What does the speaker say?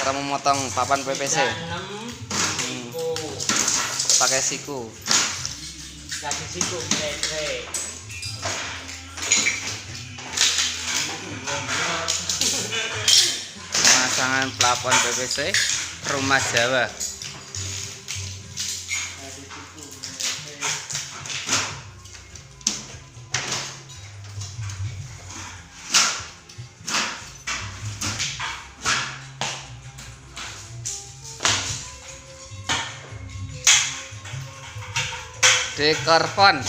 cara memotong papan PVC. Pakai siku. Kasih siku metre. Pemasangan plafon PVC rumah Jawa. Dekor font